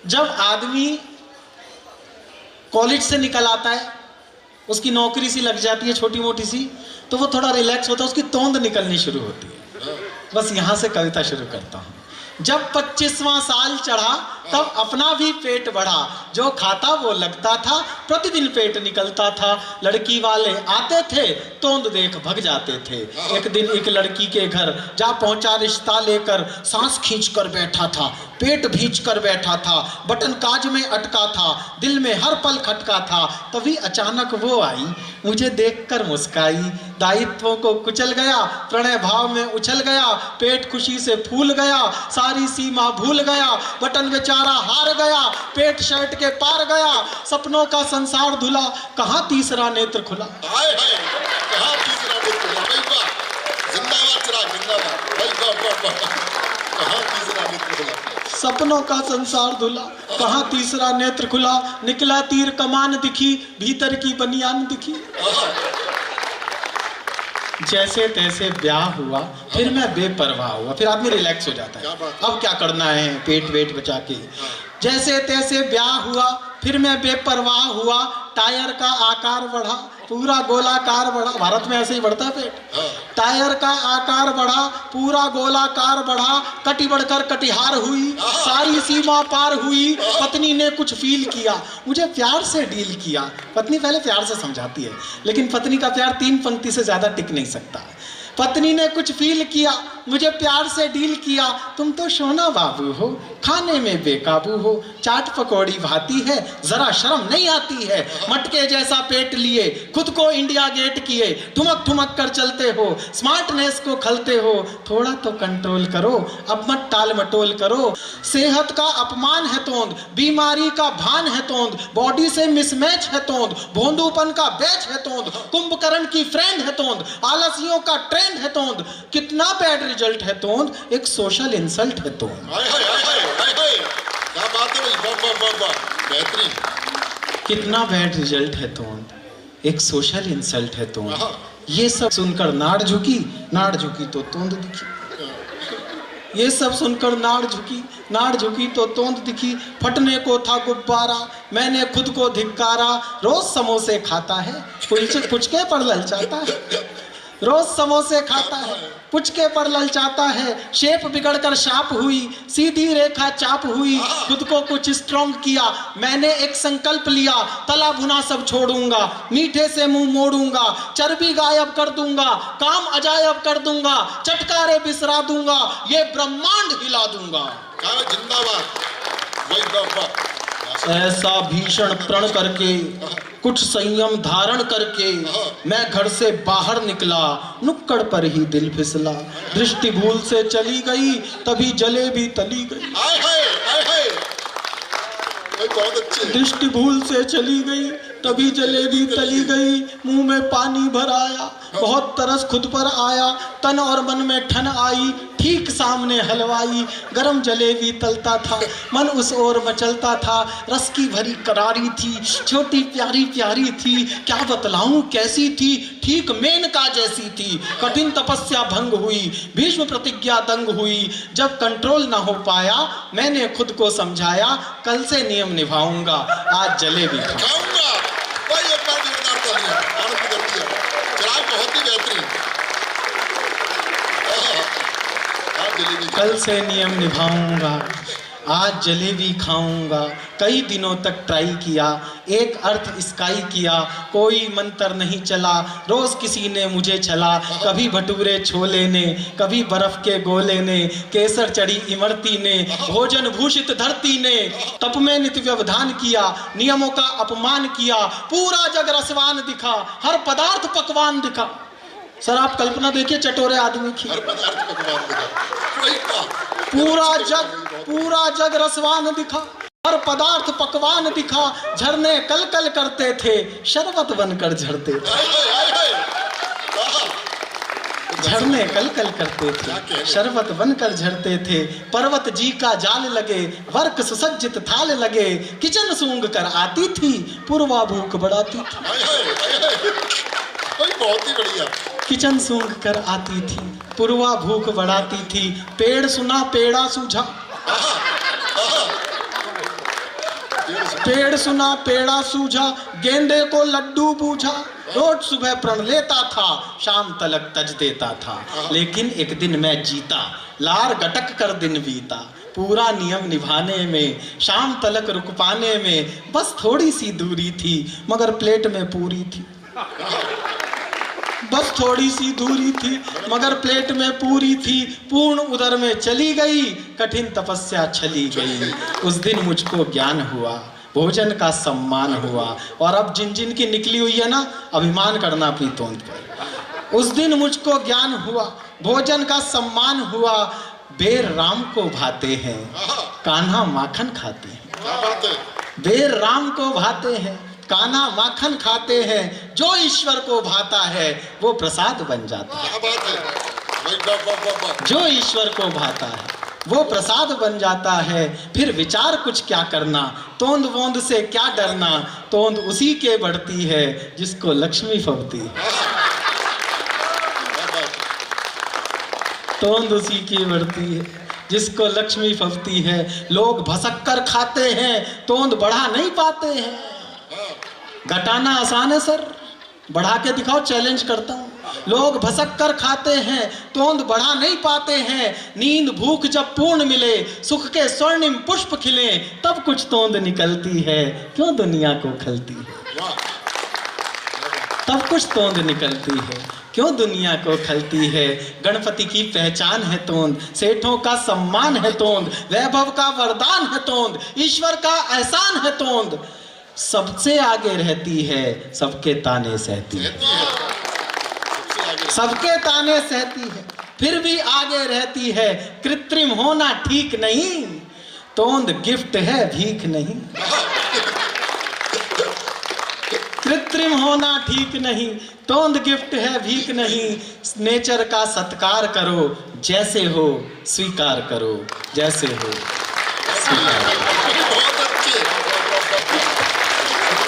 जब आदमी कॉलेज से निकल आता है, उसकी नौकरी सी लग जाती है छोटी मोटी सी, तो वो थोड़ा रिलैक्स होता है, उसकी तोंद निकलनी शुरू होती है। बस यहां से कविता शुरू करता हूं। जब 25वां साल चढ़ा तब अपना भी पेट बढ़ा, जो खाता वो लगता था, प्रतिदिन पेट निकलता था। लड़की वाले आते थे, तोंद देख भग जाते थे। एक दिन एक लड़की के घर जा पहुंचा रिश्ता लेकर, सांस खींच कर बैठा था, पेट भींच कर बैठा था, बटन काज में अटका था, दिल में हर पल खटका था। तभी अचानक वो आई, मुझे देखकर मुस्काई, दायित्वों को कुचल गया, प्रणय भाव में उछल गया, पेट खुशी से फूल गया, सारी सीमा भूल गया, बटन बेचारा हार गया, पेट शर्ट के पार गया, सपनों का संसार धुला, कहाँ तीसरा नेत्र खुला। हाय हाय, कहाँ तीसरा नेत्र खुला। भाई वाह, जिंदाबाद चिराग, जिंदाबाद भाई, वाह वाह वाह, कहाँ तीसरा नेत्र खुला। सपनों का संसार धुला, कहाँ तीसरा नेत्र खुला, निकला तीर कमान दिखी, भीतर की बनियान दिखी। जैसे तैसे ब्याह हुआ, फिर मैं बेपरवाह हुआ। फिर आदमी रिलैक्स हो जाता है, अब क्या करना है, पेट वेट बचा के। जैसे तैसे ब्याह हुआ, फिर मैं बेपरवाह हुआ, टायर का आकार बढ़ा, पूरा गोलाकार बढ़ा। भारत में ऐसे ही बढ़ता है पेट। टायर का आकार बढ़ा, पूरा गोलाकार बढ़ा, कटी बढ़कर कटिहार हुई, सारी सीमा पार हुई। पत्नी ने कुछ फील किया, मुझे प्यार से डील किया। पत्नी पहले प्यार से समझाती है, लेकिन पत्नी का प्यार 3 पंक्ति से ज्यादा टिक नहीं सकता। पत्नी ने कुछ फील किया, मुझे प्यार से डील किया। तुम तो सोना बाबू हो, खाने में बेकाबू हो, चाट पकौड़ी भाती है, जरा शर्म नहीं आती है। मटके जैसा पेट लिए, खुद को इंडिया गेट किए, ठुमक ठुमक कर चलते हो, स्मार्टनेस को खलते हो। थोड़ा तो कंट्रोल करो, अब मत टाल मटोल करो। सेहत का अपमान है तोंद, बीमारी का भान है तोंद, बॉडी से मिसमैच है तोंद, भोंदूपन का बैच है तोंद, कुंभकर्ण की फ्रेंड है तोंद, आलसियों का ट्रेंड है तोंद। कितना बैड रिजल्ट है तोंद, एक सोशल इंसल्ट है तोंद। हाय हाय हाय हाय हाय, क्या बात है भाई, वाह वाह वाह वाह, बेहतरीन। कितना बैड रिजल्ट है तोंद, एक सोशल इंसल्ट है तोंद। ये सब सुनकर नाड़ झुकी तो तोंद दिखी। ये सब सुनकर नाड़ झुकी तो तोंद दिखी। फटने को था गुब्बारा, मैंने खुद को धिक्कारा। रोज समोसे खाता है, पुचके पर ललचाता है। रोज समोसे खाता है, पुचके पर ललचाता है। शेप बिगड़कर शाप हुई, सीधी रेखा चाप हुई। खुद को कुछ स्ट्रॉन्ग किया, मैंने एक संकल्प लिया, तला भुना सब छोड़ूंगा, मीठे से मुंह मोड़ूंगा, चर्बी गायब कर दूंगा, काम अजायब कर दूंगा, चटकारे बिसरा दूंगा, ये ब्रह्मांड हिला दूंगा। जिंदाबाद भाई, वाह वाह। ऐसा भीषण प्रण करके, कुछ संयम धारण करके, मैं घर से बाहर निकला, नुक्कड़ पर ही दिल फिसला। दृष्टि भूल से चली गई, तभी जलेबी तली गई। हाय हाय हाय हाय, भाई बहुत अच्छे। दृष्टि भूल से चली गई, तभी जलेबी तली गई। मुंह में पानी भर आया, बहुत तरस खुद पर आया, तन और मन में ठन आई। ठीक सामने हलवाई, गरम जलेबी तलता था, मन उस ओर मचलता था। रस की भरी करारी थी, छोटी प्यारी प्यारी थी, क्या बतलाऊं कैसी थी, ठीक मेनका जैसी थी। कठिन तपस्या भंग हुई, भीष्म प्रतिज्ञा दंग हुई। जब कंट्रोल ना हो पाया, मैंने खुद को समझाया, कल से नियम निभाऊंगा, आज जलेबी खाऊंगा। भाई एक बार जोरदार तालियां, आनंद करती है। चिराग बहुत ही बेहतरीन। कल से नियम निभाऊंगा, आज जलेबी खाऊंगा। कई दिनों तक ट्राई किया, एक अर्थ स्काई किया, कोई मंत्र नहीं चला। रोज किसी ने मुझे छला, कभी भटूरे छोले ने, कभी बर्फ के गोले ने, केसर चढ़ी इमरती ने, भोजन भूषित धरती ने। तप में नित्य व्यवधान किया, नियमों का अपमान किया, पूरा जग रसवान दिखा, हर पदार्थ पकवान दिखा। सर आप कल्पना देखिए, चटोरे आदमी की, पूरा जग रसवान दिखा, हर पदार्थ पकवान दिखा। झरने कल कल करते थे, शरबत बनकर झरते थे। झरने कल कल करते थे, शरबत बनकर झरते थे। पर्वत जी का जाल लगे, वर्क सुसज्जित थाल लगे, किचन सूंघ कर आती थी, पूर्वा भूख बढ़ाती थी। बहुत ही बढ़िया। किचन सूंघ कर आती थी, पूर्वा भूख बढ़ाती थी। पेड़ सुना पेड़ा सूझा, पेड़ सुना पेड़ा सूझा, गेंदे को लड्डू बूझा। रोज सुबह प्रण लेता था, शाम तलक तज देता था। लेकिन एक दिन मैं जीता, लार गटक कर दिन बीता। पूरा नियम निभाने में, शाम तलक रुक पाने में बस थोड़ी सी दूरी थी, मगर प्लेट में पूरी थी। बस थोड़ी सी दूरी थी, मगर प्लेट में पूरी थी। पूर्ण उदर में चली गई, कठिन तपस्या चली गई। उस दिन मुझको ज्ञान हुआ, भोजन का सम्मान हुआ। और अब जिन जिन की निकली हुई है ना, अभिमान करना अपनी तोंद पर। उस दिन मुझको ज्ञान हुआ, भोजन का सम्मान हुआ। बेर राम को भाते हैं, कान्हा माखन खाते हैं। बेर राम को भाते हैं, कान्हा माखन खाते हैं। जो ईश्वर को भाता है वो प्रसाद बन जाता है। जो ईश्वर को भाता है वो प्रसाद बन जाता है। फिर विचार कुछ क्या करना, तोंद वोंद से क्या डरना। तोंद उसी के बढ़ती है जिसको लक्ष्मी फबती है। तोंद उसी की बढ़ती है जिसको लक्ष्मी फबती है। लोग भसक कर खाते हैं, तोंद बढ़ा नहीं पाते हैं। घटाना आसान है सर, बढ़ा के दिखाओ, चैलेंज करता हूँ। लोग भसक कर खाते हैं, तोंद बढ़ा नहीं पाते हैं। नींद भूख जब पूर्ण मिले, सुख के स्वर्णिम पुष्प खिले, तब कुछ तोंद निकलती है, क्यों दुनिया को खलती है। तब कुछ तोंद निकलती है, क्यों दुनिया को खलती है। गणपति की पहचान है तोंद, सेठों का सम्मान है तोंद, वैभव का वरदान है तोंद, ईश्वर का एहसान है तोंद। सबसे आगे रहती है, सबके ताने सहती है। सबके ताने सहती है, फिर भी आगे रहती है। कृत्रिम होना ठीक नहीं, तोंद गिफ्ट है भीख नहीं। कृत्रिम होना ठीक नहीं, तोंद गिफ्ट है भीख नहीं। नेचर का सत्कार करो, जैसे हो स्वीकार करो, जैसे हो स्वीकार करो। बहुत अच्छे।